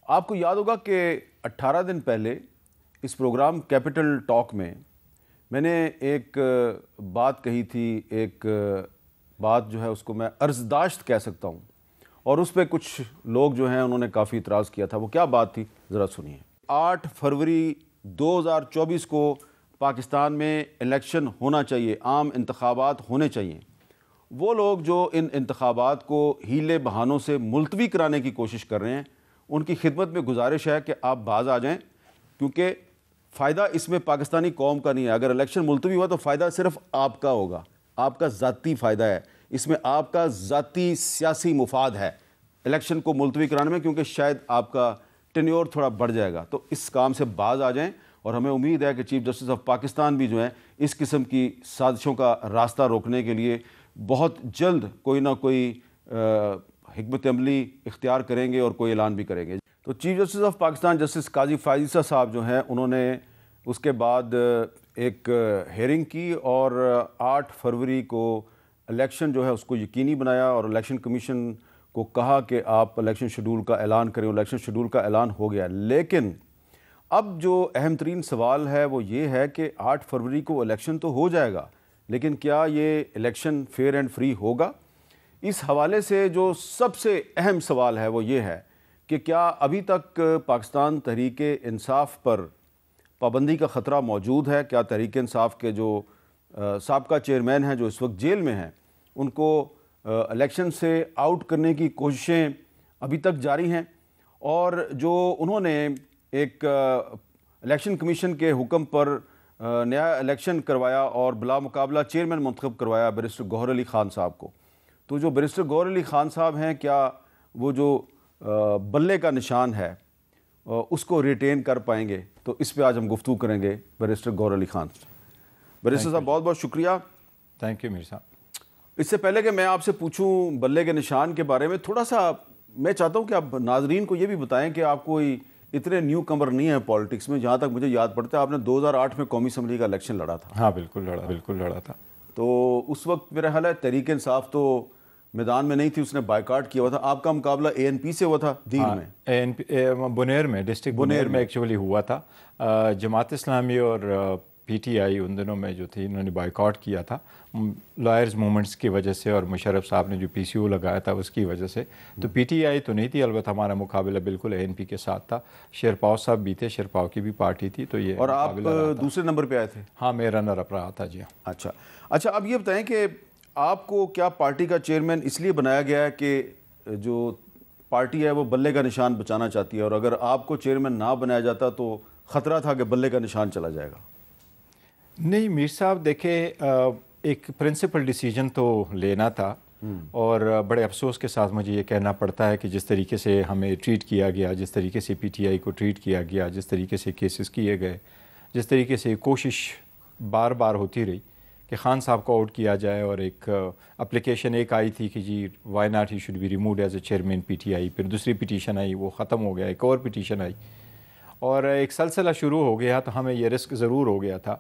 آپ کو یاد ہوگا کہ 18 دن پہلے اس پروگرام کیپٹل ٹاک میں نے ایک بات کہی تھی، ایک بات جو ہے اس کو میں عرضداشت کہہ سکتا ہوں، اور اس پہ کچھ لوگ جو ہیں انہوں نے کافی اعتراض کیا تھا۔ وہ کیا بات تھی ذرا سنیے۔ 8 فروری 2024 کو پاکستان میں الیکشن ہونا چاہیے، عام انتخابات ہونے چاہیے۔ وہ لوگ جو ان انتخابات کو ہیلے بہانوں سے ملتوی کرانے کی کوشش کر رہے ہیں، ان کی خدمت میں گزارش ہے کہ آپ باز آ جائیں، کیونکہ فائدہ اس میں پاکستانی قوم کا نہیں ہے۔ اگر الیکشن ملتوی ہوا تو فائدہ صرف آپ کا ہوگا، آپ کا ذاتی فائدہ ہے، اس میں آپ کا ذاتی سیاسی مفاد ہے الیکشن کو ملتوی کرانے میں، کیونکہ شاید آپ کا ٹینیور تھوڑا بڑھ جائے گا۔ تو اس کام سے باز آ جائیں، اور ہمیں امید ہے کہ چیف جسٹس آف پاکستان بھی جو ہیں اس قسم کی سازشوں کا راستہ روکنے کے لیے بہت جلد کوئی نہ کوئی حکمت عملی اختیار کریں گے اور کوئی اعلان بھی کریں گے۔ تو chief justice of Pakistan justice قاضی فائز عیسیٰ صاحب جو ہیں انہوں نے اس کے بعد ایک ہیئرنگ کی، اور 8 فروری کو الیکشن جو ہے اس کو یقینی بنایا، اور الیکشن کمیشن کو کہا کہ آپ الیکشن شیڈول کا اعلان کریں۔ الیکشن شیڈول کا اعلان ہو گیا، لیکن اب جو اہم ترین سوال ہے وہ یہ ہے کہ 8 فروری کو الیکشن تو ہو جائے گا، لیکن کیا یہ الیکشن فیئر اینڈ فری ہوگا؟ اس حوالے سے جو سب سے اہم سوال ہے وہ یہ ہے کہ کیا ابھی تک پاکستان تحریک انصاف پر پابندی کا خطرہ موجود ہے؟ کیا تحریک انصاف کے جو سابقہ چیئرمین ہیں جو اس وقت جیل میں ہیں، ان کو الیکشن سے آؤٹ کرنے کی کوششیں ابھی تک جاری ہیں؟ اور جو انہوں نے ایک الیکشن کمیشن کے حکم پر نیا الیکشن کروایا اور بلا مقابلہ چیئرمین منتخب کروایا بیرسٹر گوہر علی خان صاحب کو، تو جو بیرسٹر گوہر علی خان صاحب ہیں، کیا وہ جو بلے کا نشان ہے اس کو ریٹین کر پائیں گے؟ تو اس پہ آج ہم گفتگو کریں گے بیرسٹر گوہر علی خان۔ بیرسٹر صاحب بہت بہت شکریہ۔ تھینک یو میر صاحب۔ اس سے پہلے کہ میں آپ سے پوچھوں بلے کے نشان کے بارے میں، تھوڑا سا میں چاہتا ہوں کہ آپ ناظرین کو یہ بھی بتائیں کہ آپ کوئی اتنے نیو کمر نہیں ہیں پالیٹکس میں۔ جہاں تک مجھے یاد پڑتا ہے آپ نے 2008 میں قومی اسمبلی کا الیکشن لڑا تھا۔ ہاں بالکل لڑا تھا۔ تو اس وقت میرا خیال ہے تحریک انصاف تو میدان میں نہیں تھی، اس نے بائیکاٹ کیا ہوا تھا۔ آپ کا مقابلہ اے این پی سے ہوا تھا دیر میں، بنیر میں، ڈسٹرکٹ بنیر میں ایکچولی ہوا تھا۔ جماعت اسلامی اور پی ٹی آئی ان دنوں میں جو تھی، انہوں نے بائیکاٹ کیا تھا لائرز موومنٹس کی وجہ سے، اور مشرف صاحب نے جو پی سی او لگایا تھا اس کی وجہ سے۔ تو پی ٹی آئی تو نہیں تھی، البتہ ہمارا مقابلہ بالکل اے این پی کے ساتھ تھا۔ شیرپاؤ صاحب بھی تھے، شیرپاؤ کی بھی پارٹی تھی، تو یہ اور آپ دوسرے نمبر پہ آئے تھے؟ ہاں میں رنر اپ رہا تھا جی۔ اچھا اب یہ بتائیں کہ آپ کو کیا پارٹی کا چیئرمین اس لیے بنایا گیا ہے کہ جو پارٹی ہے وہ بلے کا نشان بچانا چاہتی ہے، اور اگر آپ کو چیئرمین نہ بنایا جاتا تو خطرہ تھا کہ بلے کا نشان چلا جائے گا؟ نہیں میر صاحب، دیکھیں ایک پرنسپل ڈیسیجن تو لینا تھا، اور بڑے افسوس کے ساتھ مجھے یہ کہنا پڑتا ہے کہ جس طریقے سے ہمیں ٹریٹ کیا گیا، جس طریقے سے پی ٹی آئی کو ٹریٹ کیا گیا، جس طریقے سے کیسز کیے گئے، جس طریقے سے کوشش بار بار ہوتی رہی کہ خان صاحب کو آؤٹ کیا جائے، اور ایک اپلیکیشن ایک آئی تھی کہ جی why not he should be removed as a chairman PTI ٹی آئی، پھر دوسری پٹیشن آئی، وہ ختم ہو گیا، ایک اور پٹیشن آئی، اور ایک سلسلہ شروع ہو گیا۔ تو ہمیں یہ رسک ضرور ہو گیا تھا،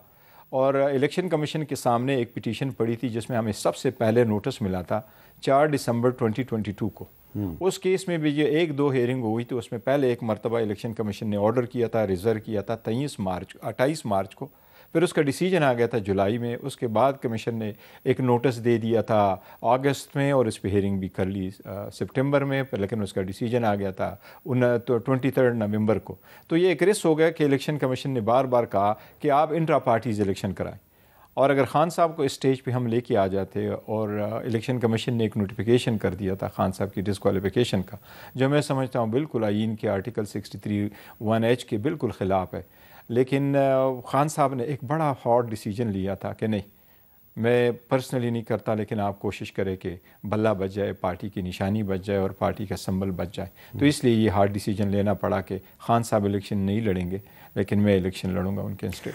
اور الیکشن کمیشن کے سامنے ایک پٹیشن پڑی تھی جس میں ہمیں سب سے پہلے نوٹس ملا تھا 4 دسمبر 2022 کو۔ اس کیس میں بھی یہ 1-2 ہیئرنگ ہوئی، تو اس میں پہلے ایک مرتبہ الیکشن کمیشن نے آرڈر کیا تھا، ریزر کیا تھا 28 مارچ کو، پھر اس کا ڈیسیجن آ گیا تھا جولائی میں۔ اس کے بعد کمیشن نے ایک نوٹس دے دیا تھا اگست میں، اور اس پہ ہیئرنگ بھی کر لی سپٹمبر میں، لیکن اس کا ڈیسیجن آ گیا تھا 23 نومبر کو۔ تو یہ ایک رسک ہو گیا کہ الیکشن کمیشن نے بار بار کہا کہ آپ انٹرا پارٹیز الیکشن کرائیں، اور اگر خان صاحب کو اس سٹیج پہ ہم لے کے آ جاتے، اور الیکشن کمیشن نے ایک نوٹیفیکیشن کر دیا تھا خان صاحب کی ڈسکوالیفیکیشن کا، جو میں سمجھتا ہوں بالکل آئین کے آرٹیکل 63(1)H کے بالکل خلاف ہے، لیکن خان صاحب نے ایک بڑا ہارڈ ڈیسیجن لیا تھا کہ نہیں، میں پرسنلی نہیں کرتا، لیکن آپ کوشش کریں کہ بلہ بچ جائے، پارٹی کی نشانی بچ جائے، اور پارٹی کا سمبل بچ جائے۔ تو اس لیے یہ ہارڈ ڈیسیجن لینا پڑا کہ خان صاحب الیکشن نہیں لڑیں گے، لیکن میں الیکشن لڑوں گا ان کے انسٹیڈ۔